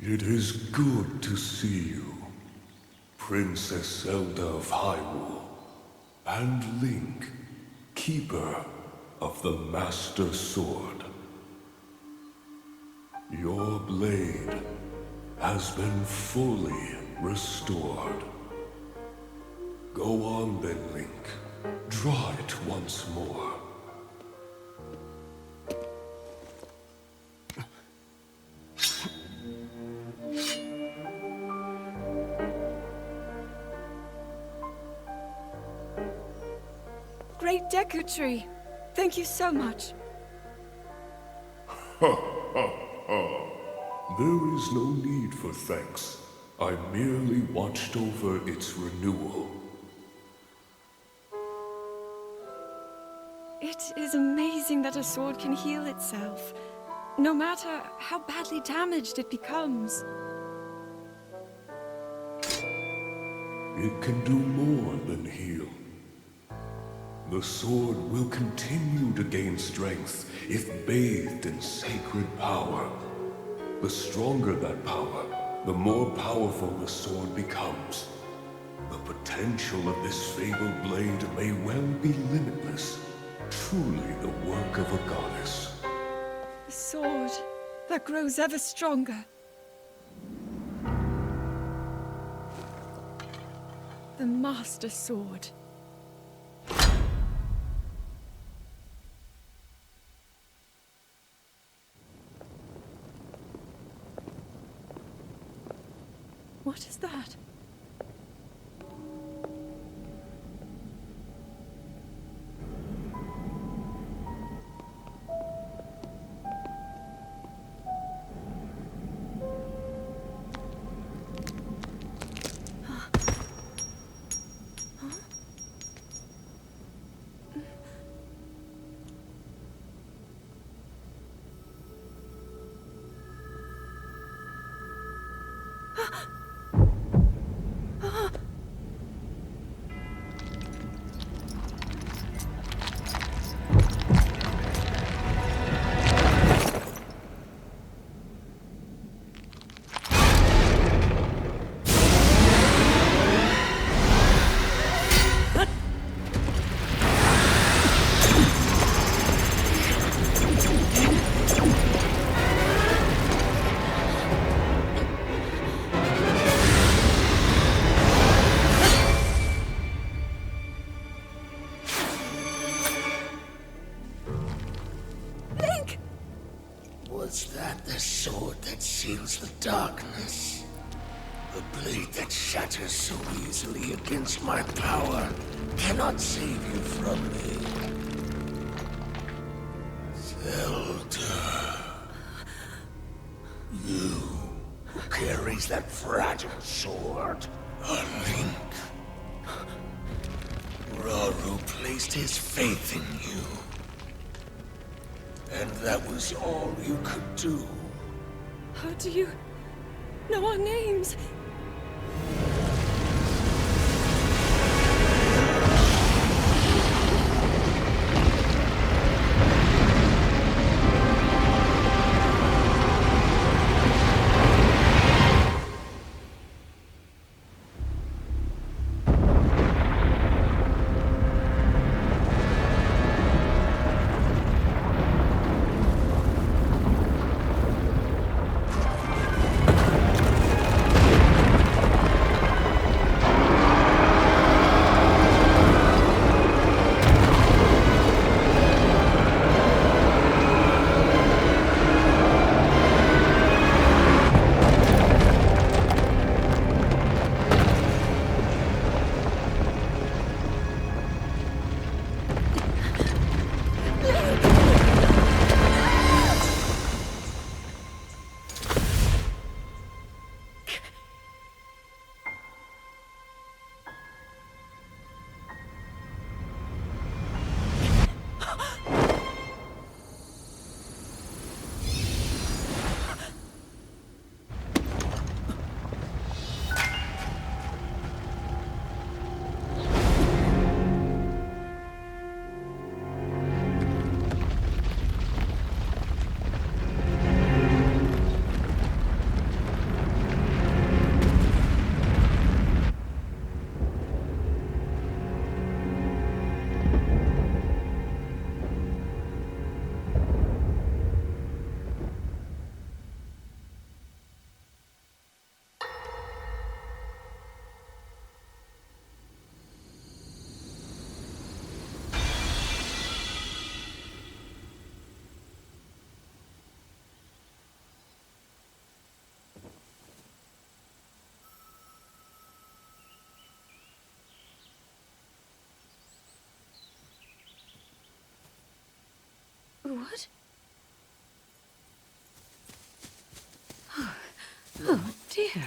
It is good to see you, Princess Zelda of Hyrule, and Link, Keeper of the Master Sword. Your blade has been fully restored. Go on then, Link. Draw it once more. Great Deku Tree. Thank you so much. There is no need for thanks. I merely watched over its renewal. It is amazing that a sword can heal itself, no matter how badly damaged it becomes. It can do more than heal. The sword will continue to gain strength if bathed in sacred power. The stronger that power, the more powerful the sword becomes. The potential of this fabled blade may well be limitless. Truly the work of a goddess. A sword that grows ever stronger. The Master Sword. What is that? Was that the sword that seals the darkness? The blade that shatters so easily against my power cannot save you from me. Zelda. You who carries that fragile sword. A Link. Rauru placed his faith in you. And that was all you could do. How do you know our names? What? Oh, dear.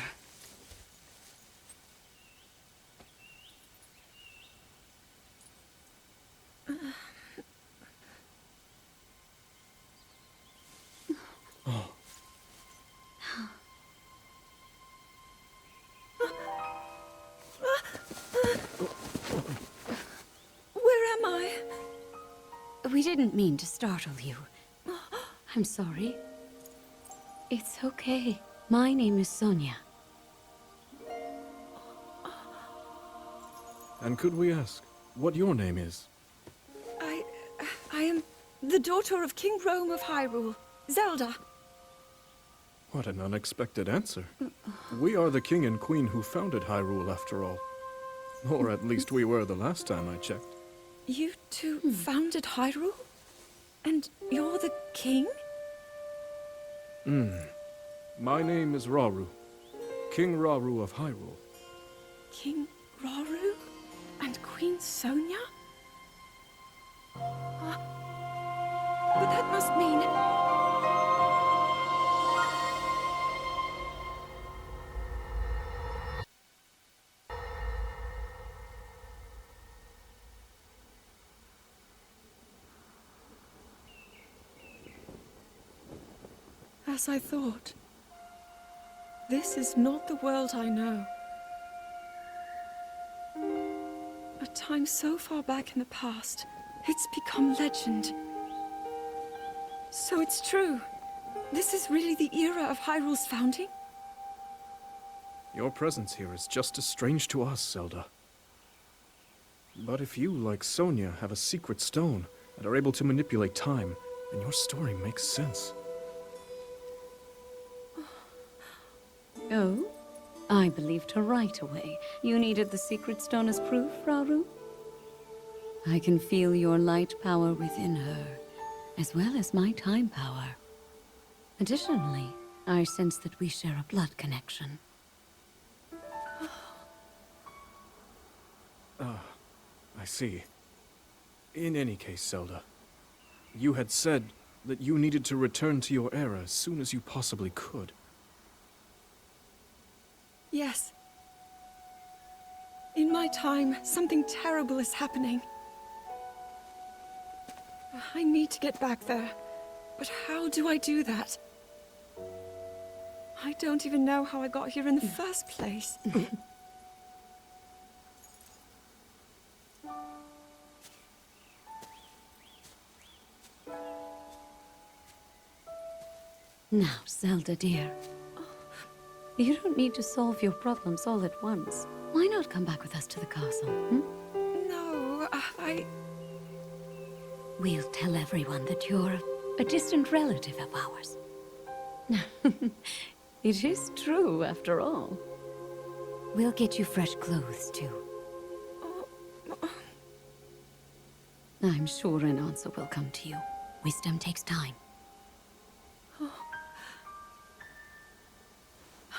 Where am I? We didn't mean to startle you. I'm sorry. It's okay. My name is Sonia. And could we ask what your name is? I am the daughter of King Rome of Hyrule, Zelda. What an unexpected answer. We are the king and queen who founded Hyrule, after all. Or at least we were the last time I checked. You two founded Hyrule? And you're the king? My name is Rauru, King Rauru of Hyrule. King Rauru? And Queen Sonia? But that must mean... As I thought. This is not the world I know. A time so far back in the past, it's become legend. So it's true. This is really the era of Hyrule's founding? Your presence here is just as strange to us, Zelda. But if you, like Sonia, have a secret stone and are able to manipulate time, then your story makes sense. Oh? I believed her right away. You needed the secret stone as proof, Rauru? I can feel your light power within her, as well as my time power. Additionally, I sense that we share a blood connection. I see. In any case, Zelda, you had said that you needed to return to your era as soon as you possibly could. Yes. In my time, something terrible is happening. I need to get back there. But how do I do that? I don't even know how I got here in the first place. Now, Zelda dear. You don't need to solve your problems all at once. Why not come back with us to the castle, No, We'll tell everyone that you're a distant relative of ours. It is true, after all. We'll get you fresh clothes, too. I'm sure an answer will come to you. Wisdom takes time.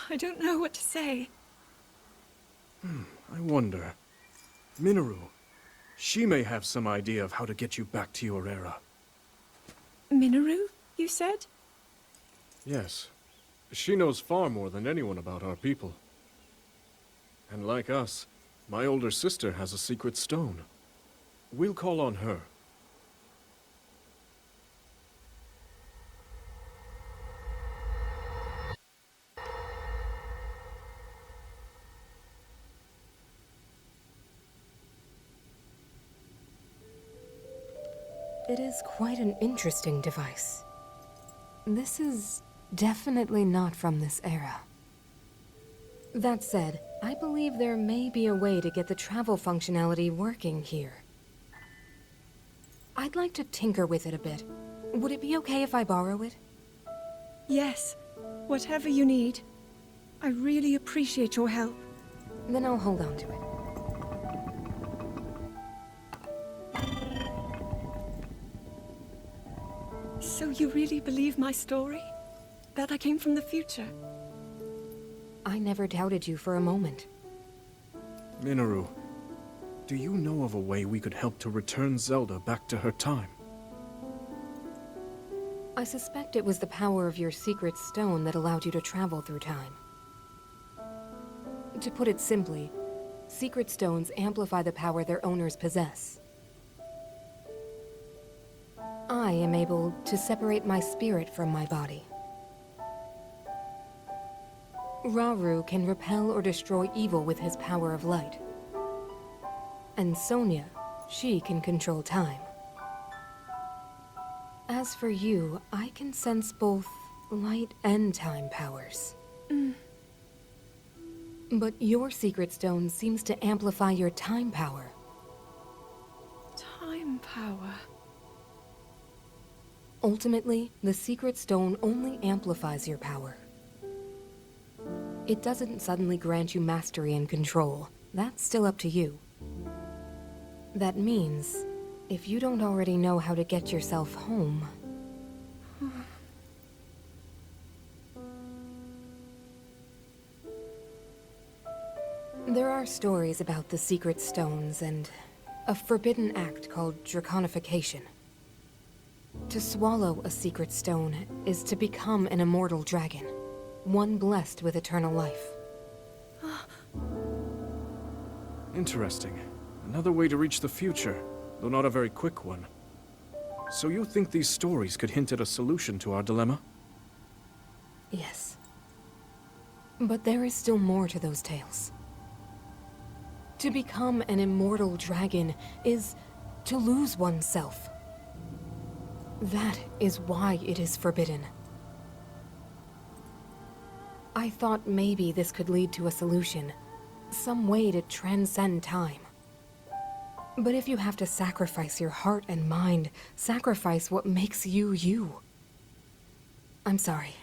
I don't know what to say. I wonder. Minoru, she may have some idea of how to get you back to your era. Minoru, you said? Yes. She knows far more than anyone about our people. And like us, my older sister has a secret stone. We'll call on her. It is quite an interesting device. This is definitely not from this era. That said, I believe there may be a way to get the travel functionality working here. I'd like to tinker with it a bit. Would it be okay if I borrow it? Yes. Whatever you need. I really appreciate your help. Then I'll hold on to it. So you really believe my story? That I came from the future? I never doubted you for a moment. Minoru, do you know of a way we could help to return Zelda back to her time? I suspect it was the power of your secret stone that allowed you to travel through time. To put it simply, secret stones amplify the power their owners possess. I am able to separate my spirit from my body. Rauru can repel or destroy evil with his power of light. And Sonia, she can control time. As for you, I can sense both light and time powers. But your secret stone seems to amplify your time power. Time power. Ultimately, the secret stone only amplifies your power. It doesn't suddenly grant you mastery and control. That's still up to you. That means, if you don't already know how to get yourself home... There are stories about the secret stones and a forbidden act called draconification. To swallow a secret stone is to become an immortal dragon, one blessed with eternal life. Interesting. Another way to reach the future, though not a very quick one. So you think these stories could hint at a solution to our dilemma? Yes. But there is still more to those tales. To become an immortal dragon is to lose oneself. That is why it is forbidden. I thought maybe this could lead to a solution, some way to transcend time. But if you have to sacrifice your heart and mind, sacrifice what makes you you. I'm sorry.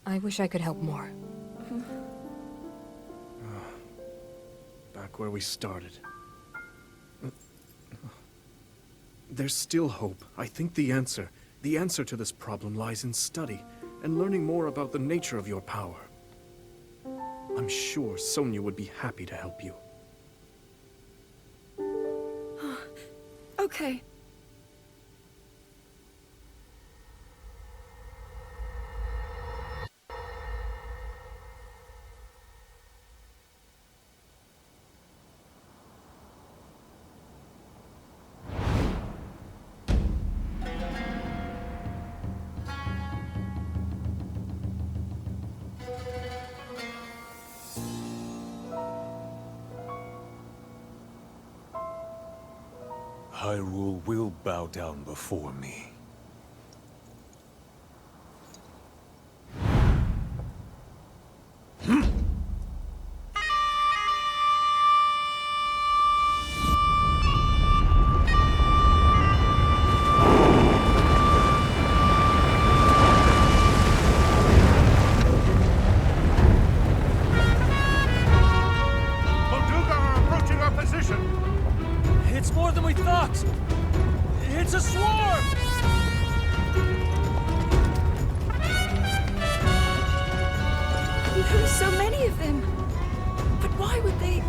I wish I could help more. Back where we started. There's still hope. I think the answer to this problem lies in study and learning more about the nature of your power. I'm sure Sonia would be happy to help you. Okay. Hyrule will bow down before me. Molduga are approaching our position! It's more than we thought! It's a swarm! There are so many of them. But why would they...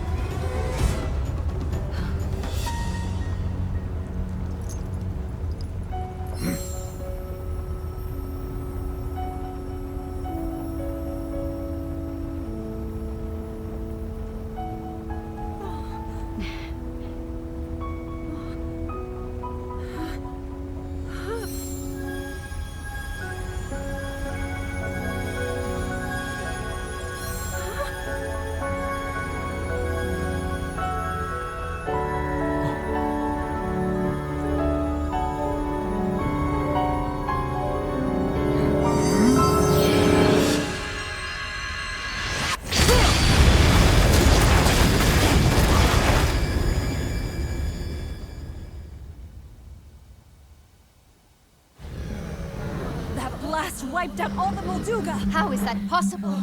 That blast wiped out all the Molduga! How is that possible?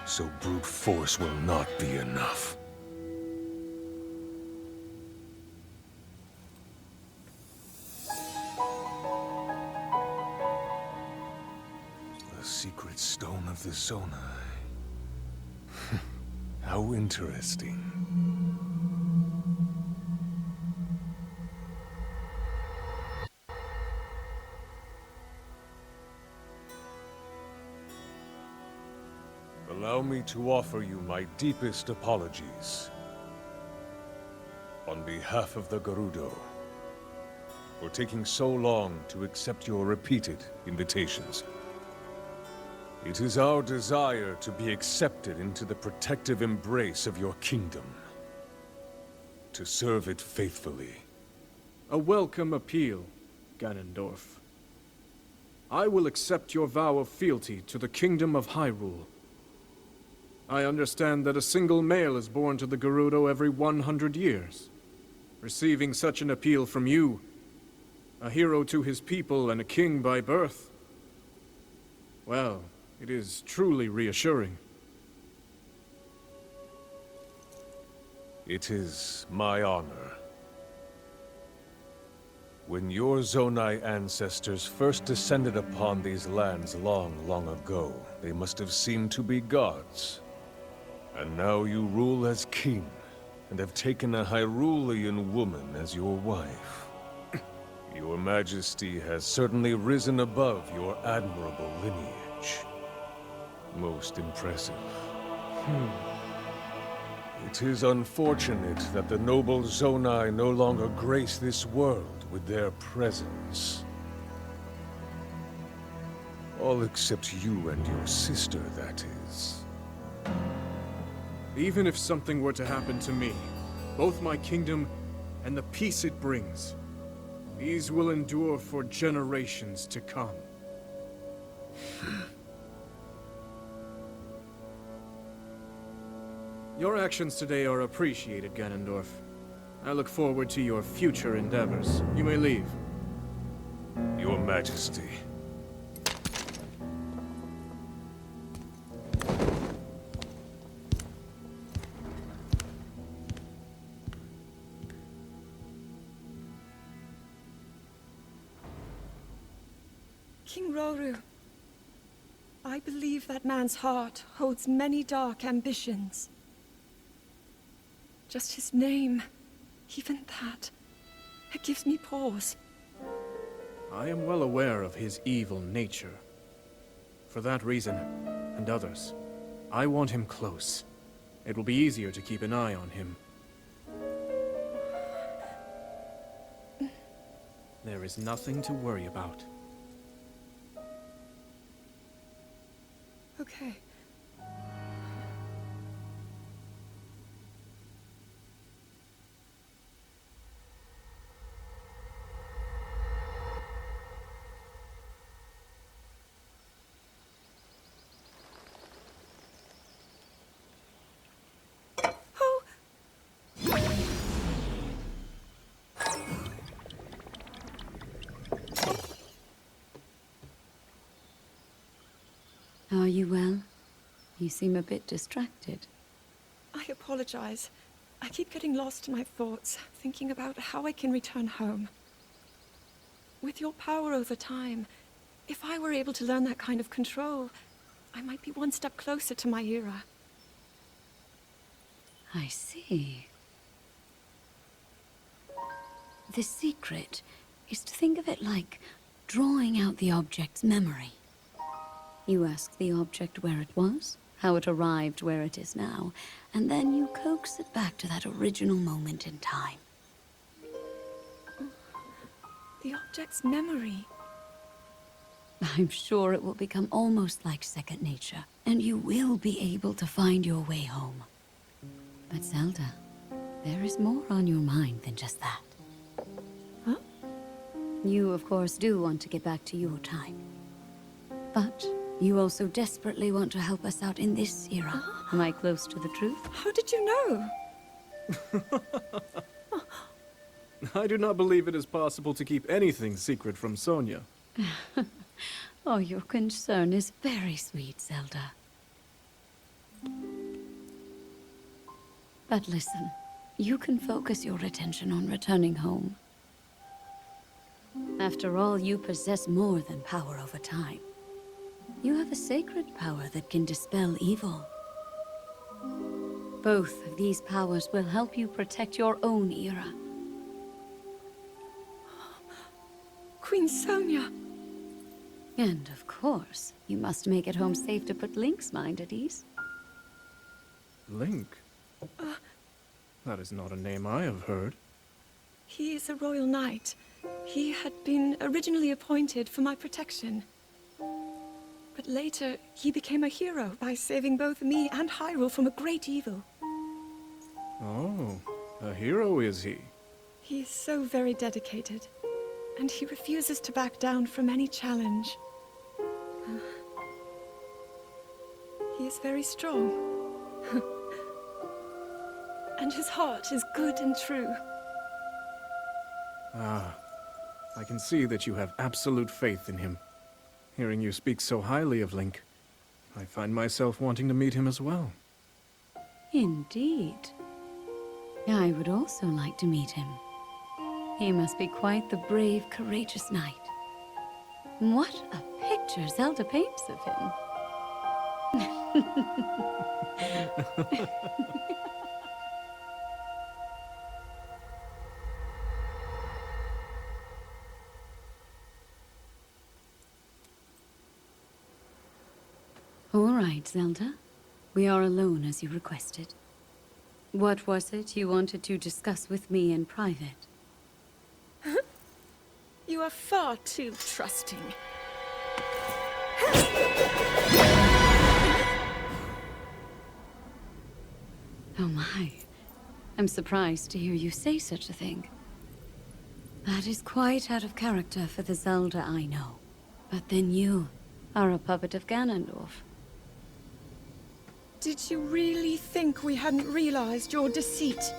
So brute force will not be enough. The secret stone of the Zonai. How interesting. Allow me to offer you my deepest apologies. On behalf of the Gerudo, for taking so long to accept your repeated invitations. It is our desire to be accepted into the protective embrace of your kingdom. To serve it faithfully. A welcome appeal, Ganondorf. I will accept your vow of fealty to the Kingdom of Hyrule. I understand that a single male is born to the Gerudo every 100 years. Receiving such an appeal from you, a hero to his people and a king by birth, well, it is truly reassuring. It is my honor. When your Zonai ancestors first descended upon these lands long, long ago, they must have seemed to be gods. And now you rule as king, and have taken a Hyrulean woman as your wife. Your Majesty has certainly risen above your admirable lineage. Most impressive. It is unfortunate that the noble Zonai no longer grace this world with their presence. All except you and your sister, that is. Even if something were to happen to me, both my kingdom and the peace it brings, these will endure for generations to come. Your actions today are appreciated, Ganondorf. I look forward to your future endeavors. You may leave. Your Majesty. King Roru, I believe that man's heart holds many dark ambitions. Just his name, even that, it gives me pause. I am well aware of his evil nature. For that reason, and others, I want him close. It will be easier to keep an eye on him. There is nothing to worry about. Okay. Oh! Are you well? You seem a bit distracted. I apologize. I keep getting lost in my thoughts, thinking about how I can return home. With your power over time, if I were able to learn that kind of control, I might be one step closer to my era. I see. The secret is to think of it like drawing out the object's memory. You ask the object where it was, how it arrived where it is now, and then you coax it back to that original moment in time. The object's memory. I'm sure it will become almost like second nature, and you will be able to find your way home. But Zelda, there is more on your mind than just that. Huh? You, of course, do want to get back to your time. But you also desperately want to help us out in this era. Am I close to the truth? How did you know? I do not believe it is possible to keep anything secret from Sonia. Oh, your concern is very sweet, Zelda. But listen, you can focus your attention on returning home. After all, you possess more than power over time. You have a sacred power that can dispel evil. Both of these powers will help you protect your own era. Queen Sonia! And of course, you must make it home safe to put Link's mind at ease. Link? That is not a name I have heard. He is a royal knight. He had been originally appointed for my protection. But later, he became a hero by saving both me and Hyrule from a great evil. Oh, a hero is he? He is so very dedicated, and he refuses to back down from any challenge. He is very strong. And his heart is good and true. Ah, I can see that you have absolute faith in him. Hearing you speak so highly of Link, I find myself wanting to meet him as well. Indeed. I would also like to meet him. He must be quite the brave, courageous knight. What a picture Zelda paints of him. All right, Zelda. We are alone as you requested. What was it you wanted to discuss with me in private? You are far too trusting. Oh my. I'm surprised to hear you say such a thing. That is quite out of character for the Zelda I know. But then you are a puppet of Ganondorf. Did you really think we hadn't realized your deceit?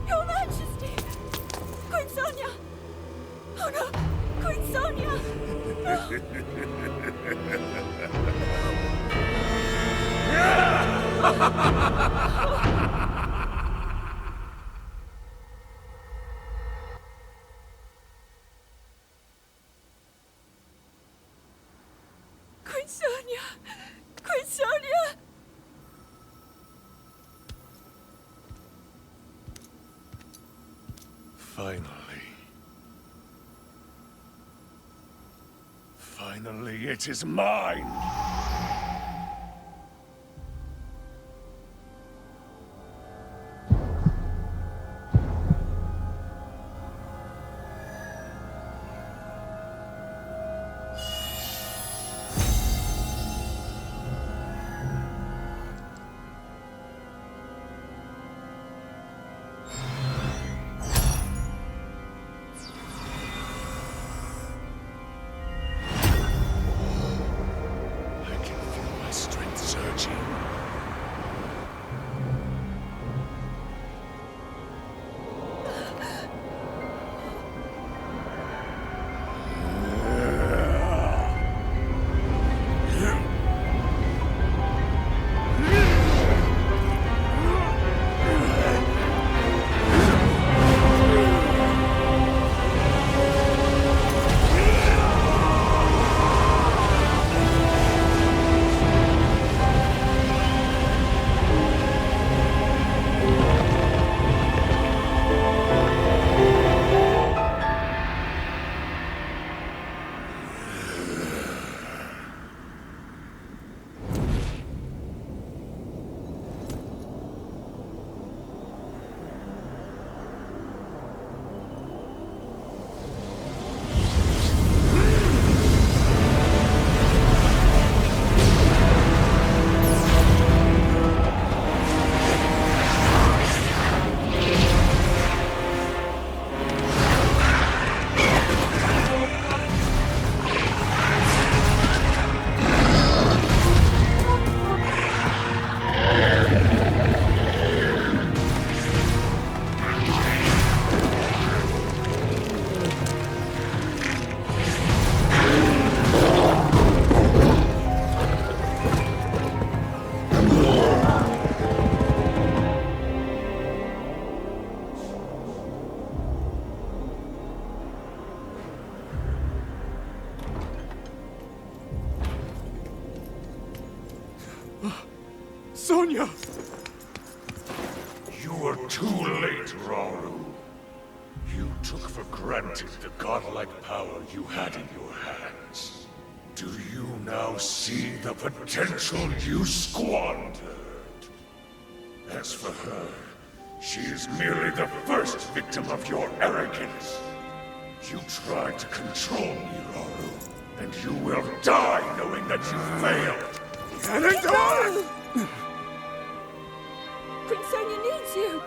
Your Majesty! Queen Sonia! Oh no! Queen Sonia! Queen Sonia! Queen Sonia! Finally. Finally, it is mine! Sonya! You were too late, Rauru. You took for granted the godlike power you had in your hands. Do you now see the potential you squandered? As for her, she is merely the first victim of your arrogance. You tried to control me, Rauru, and you will die knowing that you failed. Ganondorf! Prince Sonia needs you!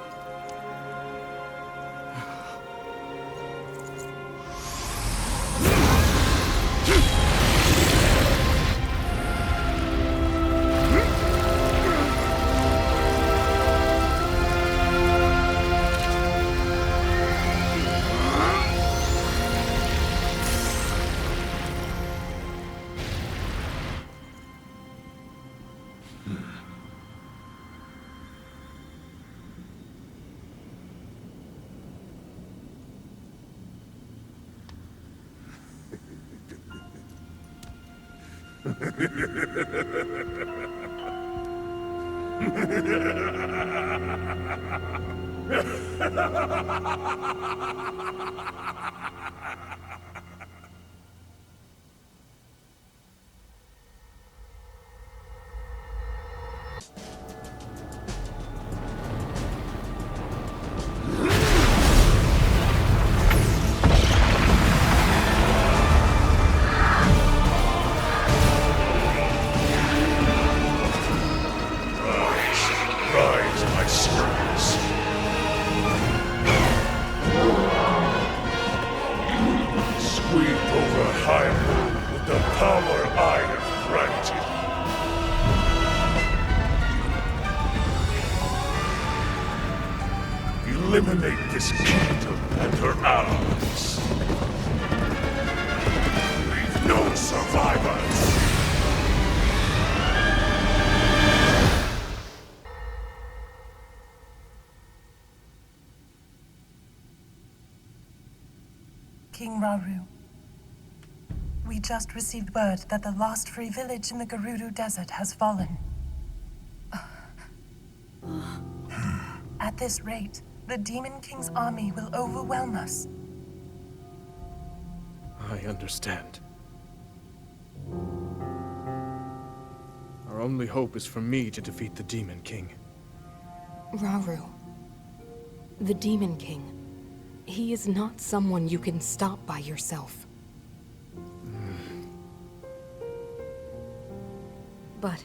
Rise, my servants. Sweep over Hyrule with the power I have granted. Eliminate this kingdom and her allies. Leave no survivors. King Rauru, we just received word that the last free village in the Gerudo Desert has fallen. At this rate, the Demon King's army will overwhelm us. I understand. Our only hope is for me to defeat the Demon King. Rauru. The Demon King. He is not someone you can stop by yourself. But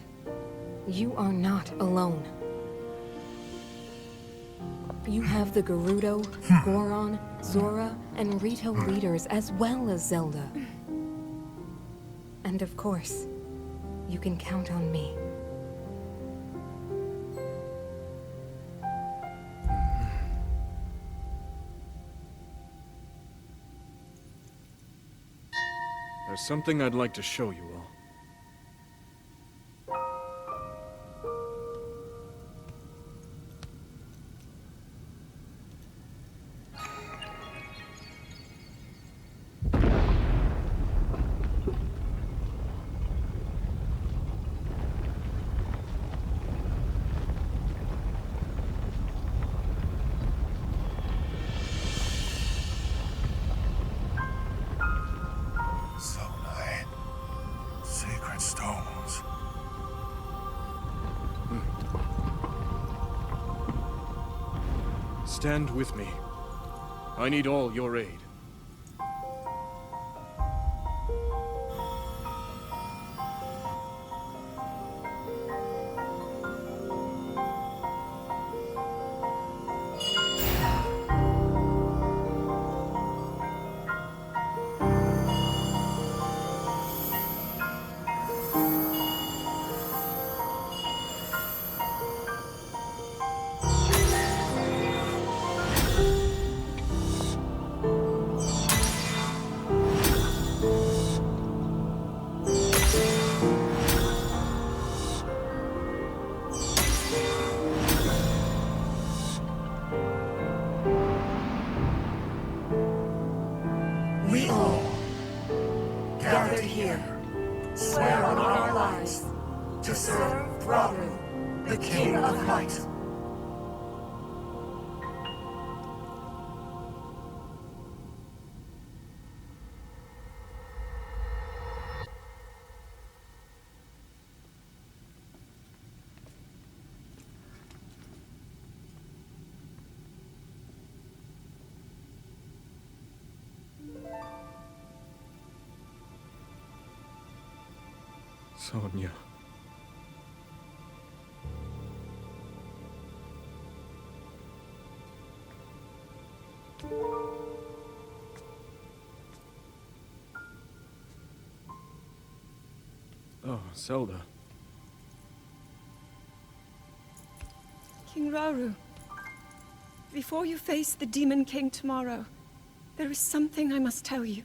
you are not alone. You have the Gerudo, Goron, Zora, and Rito leaders as well as Zelda. And of course, you can count on me. There's something I'd like to show you all. Sacred stones. Stand with me. I need all your aid. We all, gathered here, swear on our lives to serve Rauru, the King of Light. Sonia. Oh, Zelda. King Rauru, before you face the Demon King tomorrow, there is something I must tell you.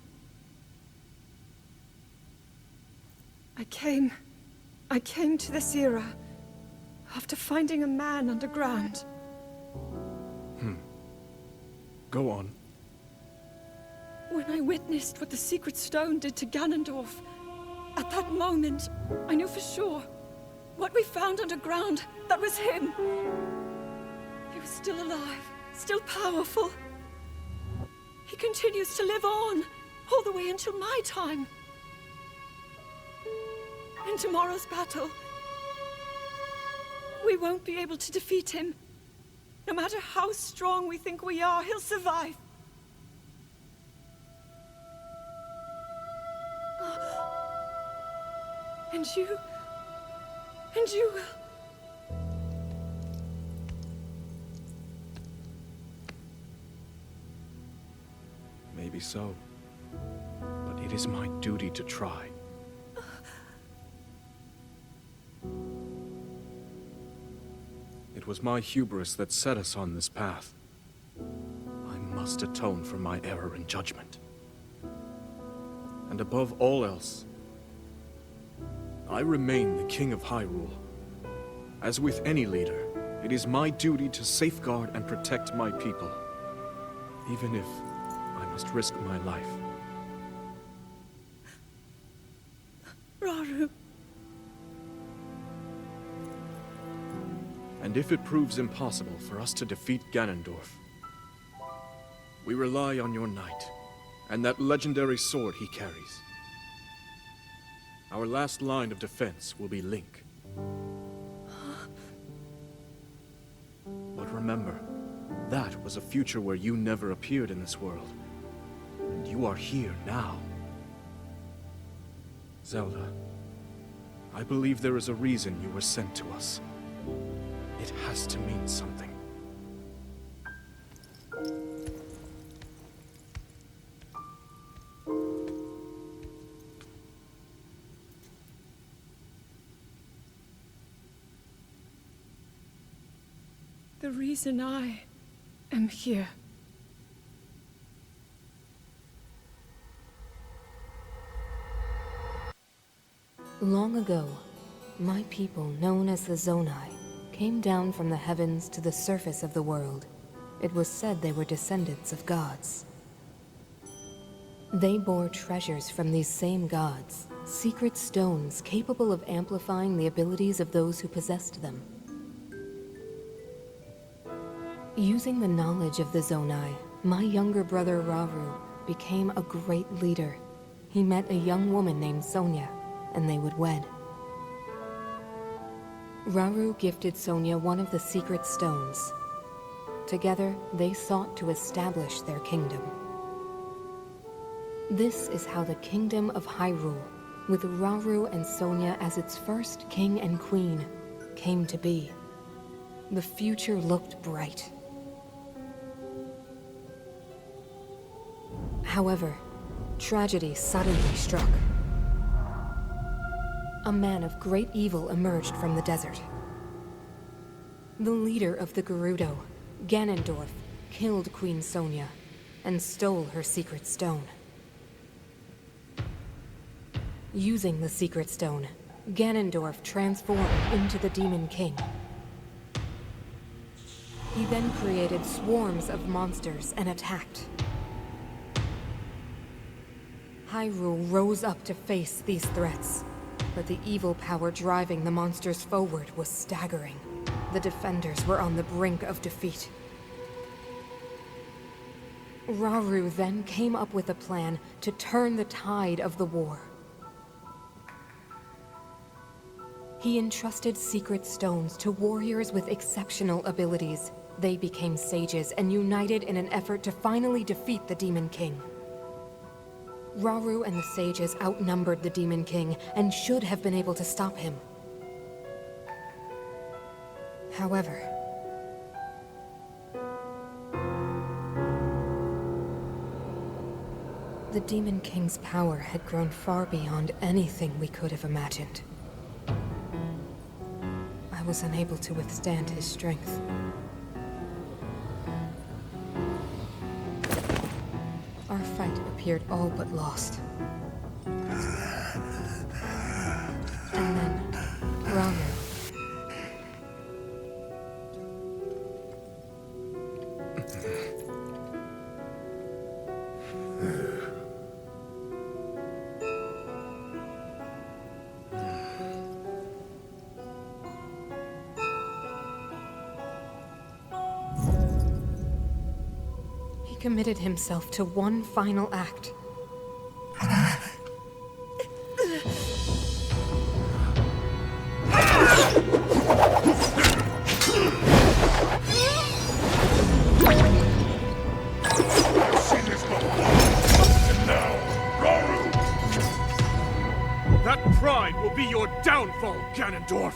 I came to this era after finding a man underground. Go on. When I witnessed what the Secret Stone did to Ganondorf, at that moment, I knew for sure what we found underground, that was him. He was still alive, still powerful. He continues to live on, all the way until my time. In tomorrow's battle, we won't be able to defeat him. No matter how strong we think we are, he'll survive. And you will. Maybe so. But it is my duty to try. It was my hubris that set us on this path. I must atone for my error in judgment. And above all else, I remain the King of Hyrule. As with any leader, it is my duty to safeguard and protect my people, even if I must risk my life. Rauru. And if it proves impossible for us to defeat Ganondorf, we rely on your knight, and that legendary sword he carries. Our last line of defense will be Link. But remember, that was a future where you never appeared in this world. And you are here now. Zelda, I believe there is a reason you were sent to us. It has to mean something. The reason I am here. Long ago, my people, known as the Zonai, came down from the heavens to the surface of the world. It was said they were descendants of gods. They bore treasures from these same gods, secret stones capable of amplifying the abilities of those who possessed them. Using the knowledge of the Zonai, my younger brother Rauru became a great leader. He met a young woman named Sonia, and they would wed. Rauru gifted Sonia one of the secret stones. Together, they sought to establish their kingdom. This is how the Kingdom of Hyrule, with Rauru and Sonia as its first king and queen, came to be. The future looked bright. However, tragedy suddenly struck. A man of great evil emerged from the desert. The leader of the Gerudo, Ganondorf, killed Queen Sonia and stole her secret stone. Using the secret stone, Ganondorf transformed into the Demon King. He then created swarms of monsters and attacked. Hyrule rose up to face these threats, but the evil power driving the monsters forward was staggering. the defenders were on the brink of defeat. Rauru then came up with a plan to turn the tide of the war. He entrusted secret stones to warriors with exceptional abilities. They became sages and united in an effort to finally defeat the Demon King. Rauru and the sages outnumbered the Demon King and should have been able to stop him. However, the Demon King's power had grown far beyond anything we could have imagined. I was unable to withstand his strength. Our fight appeared all but lost. And then, Rauru. He committed himself to one final act. That pride will be your downfall, Ganondorf!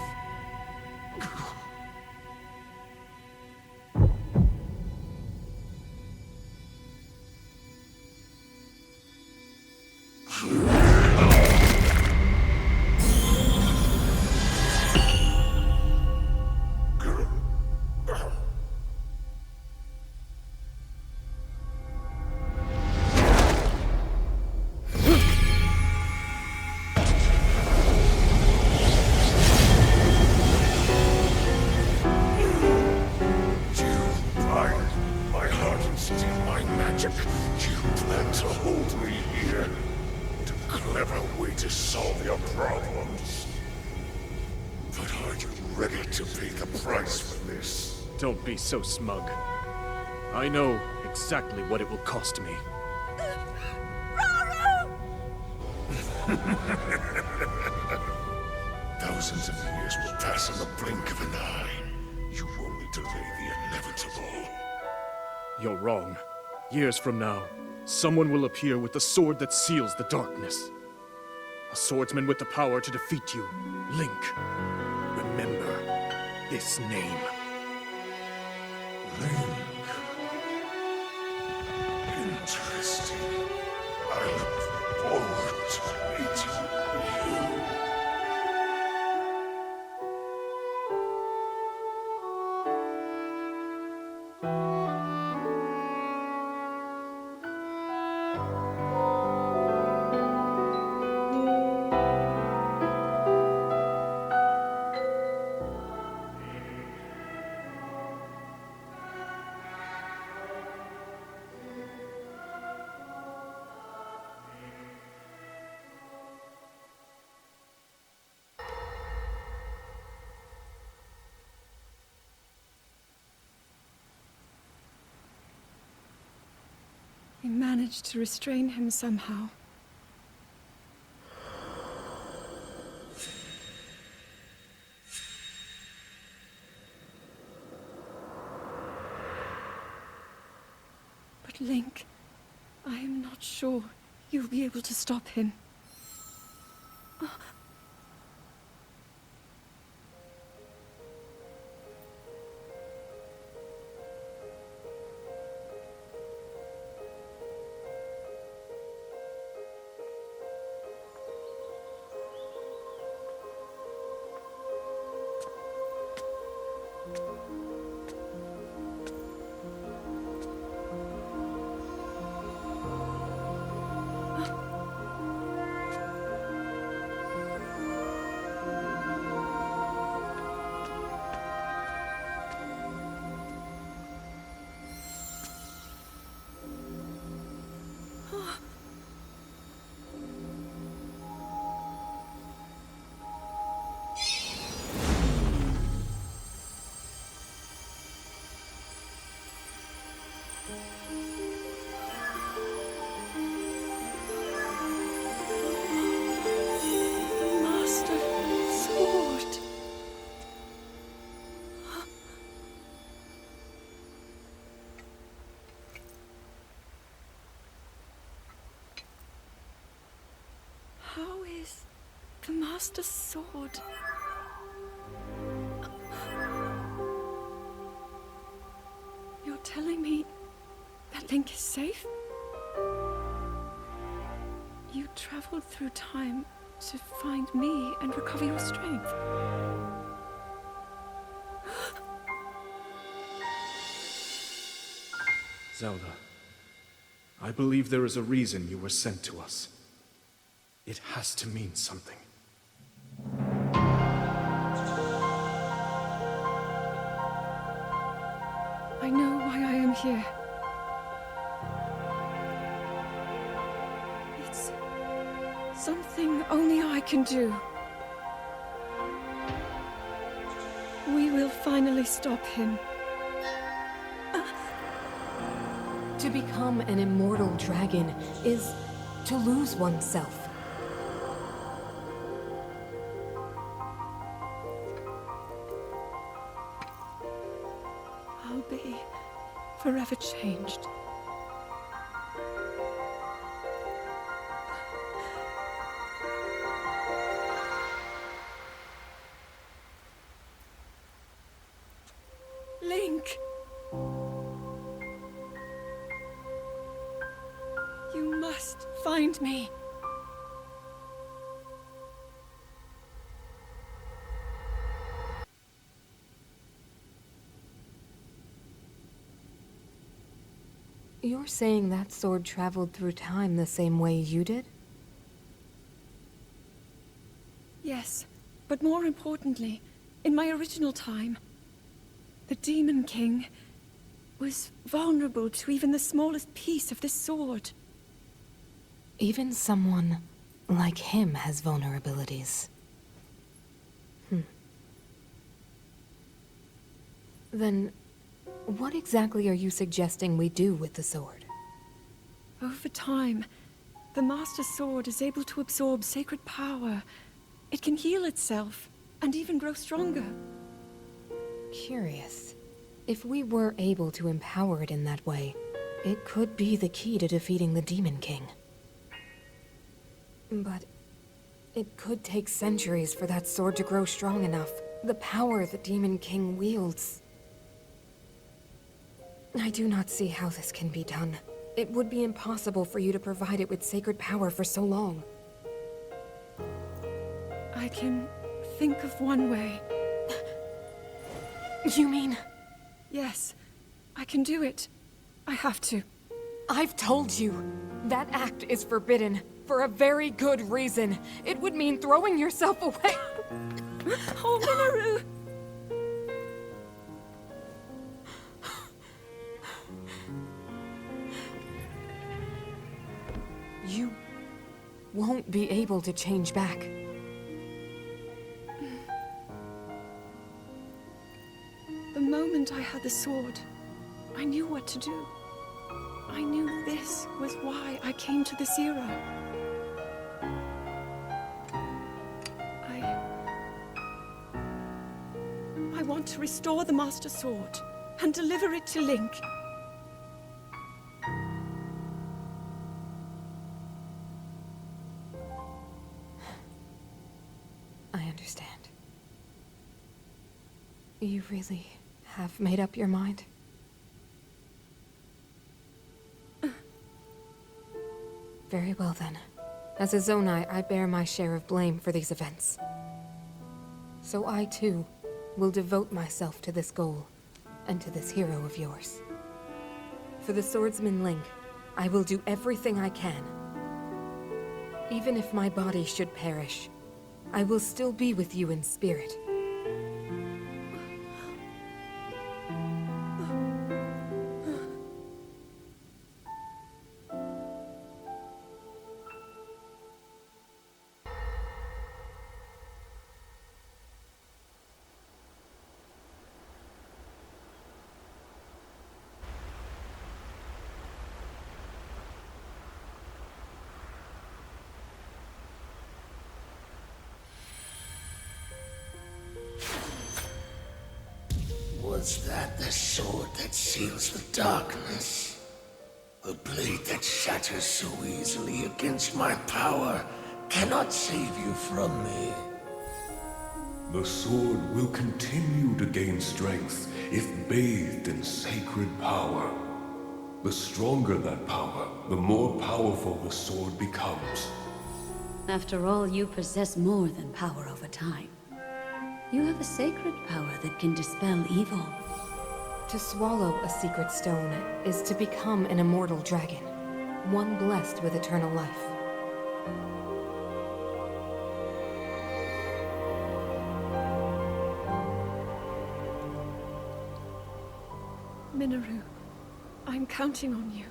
Don't be so smug. I know exactly what it will cost me. Thousands of years will pass in the blink of an eye. You only delay the inevitable. You're wrong. Years from now, someone will appear with the sword that seals the darkness. A swordsman with the power to defeat you. Link. Remember this name. Link. Interesting. I look forward to meeting you. I managed to restrain him somehow. But Link, I am not sure you'll be able to stop him. How is the Master's sword? You're telling me that Link is safe? You traveled through time to find me and recover your strength. Zelda, I believe there is a reason you were sent to us. It has to mean something. I know why I am here. It's something only I can do. We will finally stop him. To become an immortal dragon is to lose oneself. I'll be forever changed. Link! You must find me. You're saying that sword traveled through time the same way you did? Yes, but more importantly, in my original time, the Demon King was vulnerable to even the smallest piece of this sword. Even someone like him has vulnerabilities. Then, what exactly are you suggesting we do with the sword? Over time, the Master Sword is able to absorb sacred power. It can heal itself, and even grow stronger. Curious. If we were able to empower it in that way, it could be the key to defeating the Demon King. But it could take centuries for that sword to grow strong enough. The power the Demon King wields. I do not see how this can be done. It would be impossible for you to provide it with sacred power for so long. I can think of one way. You mean? Yes, I can do it. I have to. I've told you. That act is forbidden. For a very good reason. It would mean throwing yourself away. Oh, Minoru! You won't be able to change back. The moment I had the sword, I knew what to do. I knew this was why I came to this era. I want to restore the Master Sword and deliver it to Link. I understand. You really have made up your mind? Very well then. As a Zonai, I bear my share of blame for these events. So I too will devote myself to this goal, and to this hero of yours. For the swordsman Link, I will do everything I can. Even if my body should perish, I will still be with you in spirit. Was that the sword that seals the darkness? The blade that shatters so easily against my power cannot save you from me. The sword will continue to gain strength if bathed in sacred power. The stronger that power, the more powerful the sword becomes. After all, you possess more than power over time. You have a sacred power that can dispel evil. To swallow a secret stone is to become an immortal dragon, one blessed with eternal life. Minoru, I'm counting on you.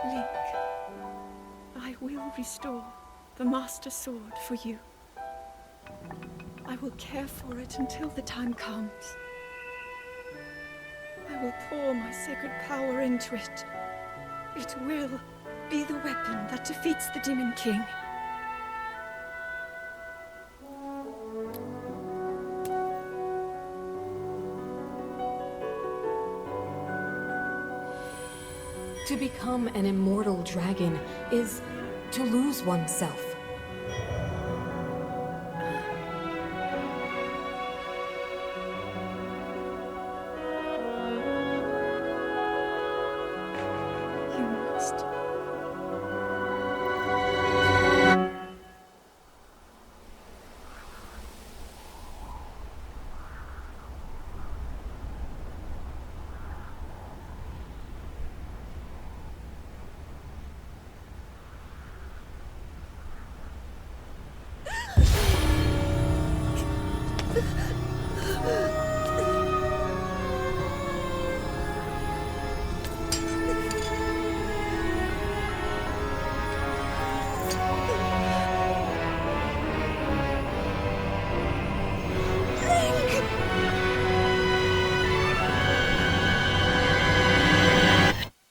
Link, I will restore the Master Sword for you. I will care for it until the time comes. I will pour my sacred power into it. It will be the weapon that defeats the Demon King. To become an immortal dragon is to lose oneself. You must.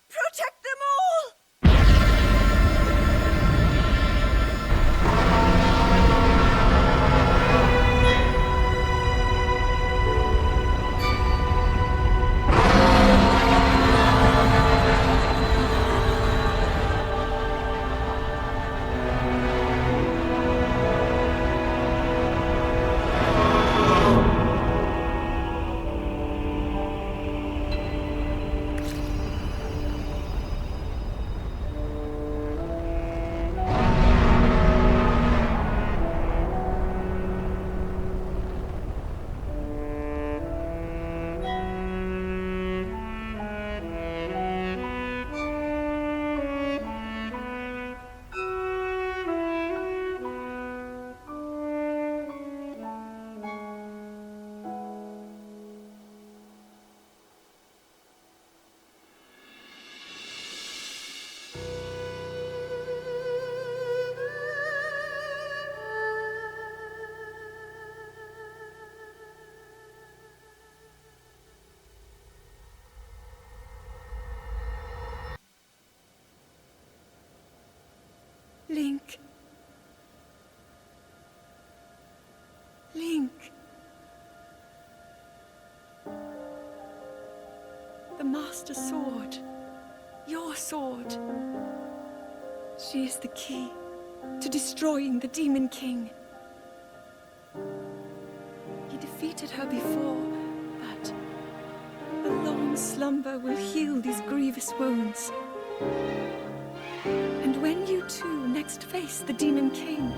Protect them all! Link. Link. The Master Sword. Your sword. She is the key to destroying the Demon King. He defeated her before, but a long slumber will heal these grievous wounds. And when you two next face the Demon King,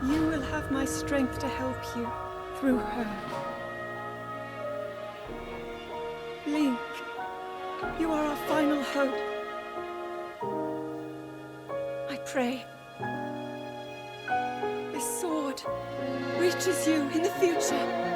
you will have my strength to help you through her. Link, you are our final hope. I pray this sword reaches you in the future.